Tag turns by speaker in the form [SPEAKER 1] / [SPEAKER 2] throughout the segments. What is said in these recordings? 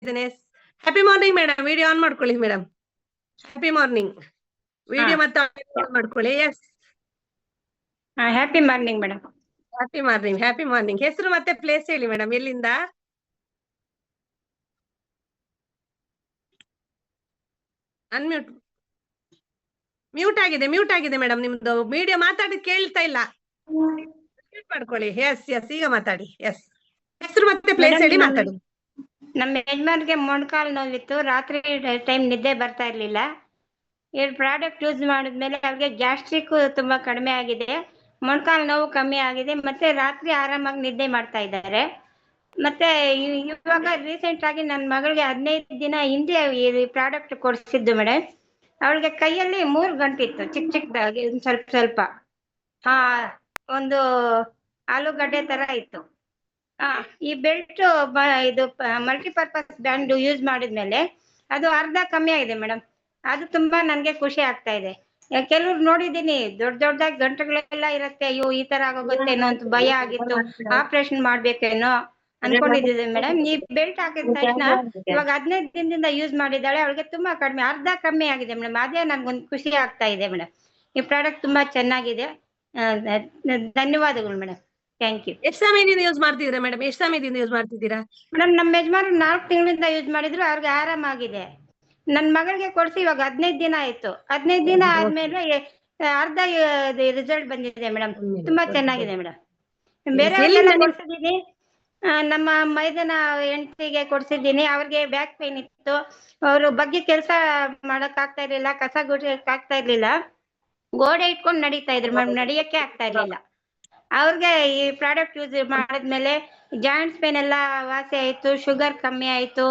[SPEAKER 1] Happy morning madam. Video on ಮಾಡ್ಕೊಳ್ಳಿ madam. Happy morning. Video ಮತ್ತೆ on ಮಾಡ್ಕೊಳ್ಳಿ. Yes,
[SPEAKER 2] happy morning madam.
[SPEAKER 1] Happy morning. Happy morning. ಹೆಸರು ಮತ್ತೆ place ಹೇಳಿ madam. ಎಲ್ಲಿಂದ? ಅನ್ಮ್ಯೂಟ್. ಮ್ಯೂಟ್ ಆಗಿದೆ ಮೇಡಮ್ ನಿಮ್ದು. ವಿಡಿಯೋ ಮಾತಾಡಿ ಕೇಳ್ತಾ ಇಲ್ಲ. ಮ್ಯೂಟ್ ಮಾಡ್ಕೊಳ್ಳಿ. ಎಸ್ ಎಸ್, ಈಗ ಮಾತಾಡಿ. ಎಸ್, ಹೆಸರು ಮತ್ತೆ ಪ್ಲೇಸ್ ಹೇಳಿ ಮಾತಾಡಿ.
[SPEAKER 2] ನಮ್ಮ ಯಜಮಾನ್ಗೆ ಮೊಣಕಾಲು ನೋವಿತ್ತು. ರಾತ್ರಿ ಟೈಮ್ ನಿದ್ದೆ ಬರ್ತಾ ಇರ್ಲಿಲ್ಲ. ಈ ಪ್ರಾಡಕ್ಟ್ ಯೂಸ್ ಮಾಡಿದ್ಮೇಲೆ ಅವ್ರಿಗೆ ಗ್ಯಾಸ್ಟ್ರಿಕ್ ತುಂಬಾ ಕಡಿಮೆ ಆಗಿದೆ, ಮೊಣಕಾಲು ನೋವು ಕಮ್ಮಿ ಆಗಿದೆ, ಮತ್ತೆ ರಾತ್ರಿ ಆರಾಮಾಗಿ ನಿದ್ದೆ ಮಾಡ್ತಾ ಇದ್ದಾರೆ. ಮತ್ತೆ ಇವಾಗ ರೀಸೆಂಟ್ ಆಗಿ ನನ್ನ ಮಗಳಿಗೆ 15 ದಿನ ಹಿಂದೆ ಈ ಪ್ರಾಡಕ್ಟ್ ಕೊಡಿಸಿದ್ದು ಮೇಡಮ್. ಅವಳಿಗೆ ಕೈಯಲ್ಲಿ 3 ಗಂಟಿತ್ತು, ಚಿಕ್ಕ ಚಿಕ್ಕದಾಗಿ ಸ್ವಲ್ಪ ಸ್ವಲ್ಪ ಒಂದು ಆಲೂಗಡ್ಡೆ ತರ ಇತ್ತು. ಈ ಬೆಲ್ಟ್ ಇದು ಮಲ್ಟಿಪರ್ಪಸ್ ಬ್ಯಾಂಡ್ ಯೂಸ್ ಮಾಡಿದ್ಮೇಲೆ ಅದು ಅರ್ಧ ಕಮ್ಮಿ ಆಗಿದೆ ಮೇಡಮ್. ಅದು ತುಂಬಾ ನನ್ಗೆ ಖುಷಿ ಆಗ್ತಾ ಇದೆ. ಕೆಲವ್ರು ನೋಡಿದೀನಿ, ದೊಡ್ಡದಾಗಿ ಗಂಟೆಗಳೆಲ್ಲ ಇರತ್ತೆ, ಅಯ್ಯೋ ಈ ತರ ಆಗೋಗುತ್ತೇನೋ ಅಂತ ಭಯ ಆಗಿತ್ತು, ಆಪರೇಷನ್ ಮಾಡ್ಬೇಕೇನೋ ಅನ್ಕೊಂಡಿದ್ದೆ ಮೇಡಮ್. ಈ ಬೆಲ್ಟ್ ಹಾಕಿದ ತಕ್ಷಣ ಇವಾಗ 15 ದಿನದಿಂದ ಯೂಸ್ ಮಾಡಿದ್ದಾಳೆ, ಅವಳಿಗೆ ತುಂಬಾ ಕಡಿಮೆ, ಅರ್ಧ ಕಮ್ಮಿ ಆಗಿದೆ ಮೇಡಮ್. ಅದೇ ನನ್ಗೊಂದು ಖುಷಿ ಆಗ್ತಾ ಇದೆ ಮೇಡಮ್. ಈ ಪ್ರಾಡಕ್ಟ್ ತುಂಬಾ ಚೆನ್ನಾಗಿದೆ. ಧನ್ಯವಾದಗಳು ಮೇಡಮ್. Thank you.
[SPEAKER 1] ಎಷ್ಟು ಸಮಯದಿಂದ ಯೂಸ್ ಮಾಡ್ತಿದ್ದೀರಾ ಮೇಡಮ್? ಎಷ್ಟು ಸಮಯದಿಂದ ಯೂಸ್ ಮಾಡ್ತಿದ್ದೀರಾ
[SPEAKER 2] ಮೇಡಮ್? ನಮ್ಮ ಯಜಮಾನ್ 4 ತಿಂಗಳಿಂದ ಯೂಸ್ ಮಾಡಿದ್ರು, ಅವ್ರಿಗೆ ಆರಾಮಾಗಿದೆ. ನನ್ನ ಮಗಳಿಗೆ ಕೊಡ್ಸಿ ಇವಾಗ 15 ದಿನ ಆಯ್ತು. 15 ದಿನ ಆದ್ಮೇಲೆ ಅರ್ಧ ರಿಸಲ್ಟ್ ಬಂದಿದೆ ಮೇಡಮ್. ತುಂಬಾ ಚೆನ್ನಾಗಿದೆ ಮೇಡಮ್. ಬೇರೆಯವ್ರಿಗೆಲ್ಲ ಕೊಡ್ಸಿದೀನಿ. ನಮ್ಮ ಮೈದನ ಹೆಂಡತಿಗೆ ಕೊಡ್ಸಿದ್ದೀನಿ. ಅವ್ರಿಗೆ ಬ್ಯಾಕ್ ಪೇನ್ ಇತ್ತು, ಅವರು ಬಗ್ಗೆ ಕೆಲಸ ಮಾಡಕ್ ಆಗ್ತಾ ಇರ್ಲಿಲ್ಲ, ಕಸ ಗುಡ್ಸಕ್ ಆಗ್ತಾ ಇರ್ಲಿಲ್ಲ, ಗೋಡೆ ಇಟ್ಕೊಂಡು ನಡೀತಾ ಇದ್ರು ಮೇಡಮ್, ನಡಿಯಕ್ಕೆ ಆಗ್ತಾ ಇರ್ಲಿಲ್ಲ. ಅವ್ರಿಗೆ ಈ ಪ್ರಾಡಕ್ಟ್ ಯೂಸ್ ಮಾಡಿದ್ಮೇಲೆ ಜಾಯಿಂಟ್ಸ್ ಪೇನ್ ಎಲ್ಲ ವಾಸಿ ಆಯ್ತು, ಶುಗರ್ ಕಮ್ಮಿ ಆಯ್ತು.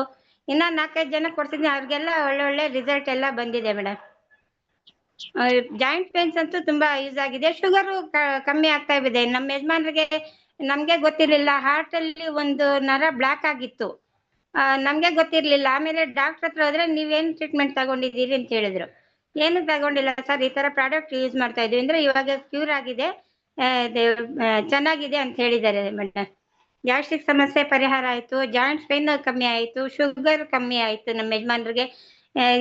[SPEAKER 2] ಇನ್ನ 4-5 ಜನ ಕೊಡ್ಸಿದ್ದೀನಿ, ಅವ್ರಿಗೆಲ್ಲ ಒಳ್ಳೊಳ್ಳೆ ರಿಸಲ್ಟ್ ಎಲ್ಲ ಬಂದಿದೆ ಮೇಡಮ್. ಜಾಯಿಂಟ್ ಪೇನ್ಸ್ ಅಂತೂ ತುಂಬಾ ಯೂಸ್ ಆಗಿದೆ. ಶುಗರು ಕಮ್ಮಿ ಆಗ್ತಾ ಇದೆ. ನಮ್ಮ ಯಜಮಾನ್ರಿಗೆ ನಮ್ಗೆ ಗೊತ್ತಿರ್ಲಿಲ್ಲ, ಹಾರ್ಟ್ ಅಲ್ಲಿ ಒಂದು ನರ ಬ್ಲಾಕ್ ಆಗಿತ್ತು, ನಮ್ಗೆ ಗೊತ್ತಿರ್ಲಿಲ್ಲ. ಆಮೇಲೆ ಡಾಕ್ಟರ್ ಹತ್ರ ಹೋದ್ರೆ ನೀವೇನ್ ಟ್ರೀಟ್ಮೆಂಟ್ ತಗೊಂಡಿದ್ದೀರಿ ಅಂತ ಹೇಳಿದ್ರು. ಏನು ತಗೊಂಡಿಲ್ಲ ಸರ್, ಈ ತರ ಪ್ರಾಡಕ್ಟ್ ಯೂಸ್ ಮಾಡ್ತಾ ಇದ್ವಿ ಅಂದ್ರೆ ಇವಾಗ ಕ್ಯೂರ್ ಆಗಿದೆ, ಚೆನ್ನಾಗಿದೆ ಅಂತ ಹೇಳಿದ್ದಾರೆ ಮೇಡಮ್. ಗ್ಯಾಸ್ಟ್ರಿಕ್ ಸಮಸ್ಯೆ ಪರಿಹಾರ ಆಯ್ತು, ಜಾಯಿಂಟ್ಸ್ ಪೇನ್ ಕಮ್ಮಿ ಆಯ್ತು, ಶುಗರ್ ಕಮ್ಮಿ ಆಯ್ತು ನಮ್ಮ ಯಜಮಾನ್ರಿಗೆ.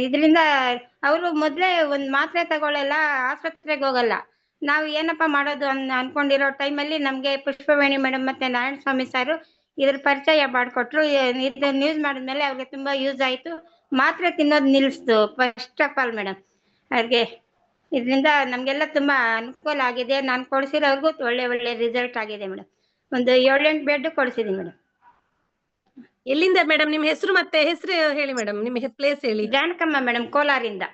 [SPEAKER 2] ಇದರಿಂದ ಅವರು ಮೊದ್ಲೇ ಒಂದ್ ಮಾತ್ರೆ ತಗೊಳ್ಳಲ್ಲ, ಆಸ್ಪತ್ರೆಗೆ ಹೋಗಲ್ಲ. ನಾವು ಏನಪ್ಪಾ ಮಾಡೋದು ಅನ್ಕೊಂಡಿರೋ ಟೈಮಲ್ಲಿ ನಮ್ಗೆ ಪುಷ್ಪವೇಣಿ ಮೇಡಮ್ ಮತ್ತೆ ನಾರಾಯಣ ಸ್ವಾಮಿ ಸಾರು ಇದ್ರ ಪರಿಚಯ ಮಾಡಿಕೊಟ್ರು. ಇದನ್ನ ಯೂಸ್ ಮಾಡಿದ್ಮೇಲೆ ಅವ್ರಿಗೆ ತುಂಬಾ ಯೂಸ್ ಆಯ್ತು. ಮಾತ್ರೆ ತಿನ್ನೋದು ನಿಲ್ಲಿಸ್ತು ಫಸ್ಟ್ ಆಫ್ ಆಲ್ ಮೇಡಮ್. ಅವ್ರಿಗೆ ಇದರಿಂದ ನಮ್ಗೆಲ್ಲ ತುಂಬಾ ಅನುಕೂಲ ಆಗಿದೆ. ನಾನು ಕೊಡಿಸಿರೋರ್ಗು ಒಳ್ಳೆ ರಿಸಲ್ಟ್ ಆಗಿದೆ ಮೇಡಮ್. ಒಂದು 7-8 ಬೆಡ್ ಕೊಡಿಸಿದೀನಿ ಮೇಡಮ್.
[SPEAKER 1] ಎಲ್ಲಿಂದ ಮೇಡಮ್? ನಿಮ್ ಹೆಸರು ಮತ್ತೆ ಹೆಸರು ಹೇಳಿ ಮೇಡಮ್. ನಿಮ್ ಪ್ಲೇಸ್ ಹೇಳಿ.
[SPEAKER 2] ಜಾನಕಮ್ಮ ಮೇಡಮ್, ಕೋಲಾರಿಂದ.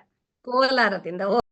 [SPEAKER 1] ಕೋಲಾರದಿಂದ.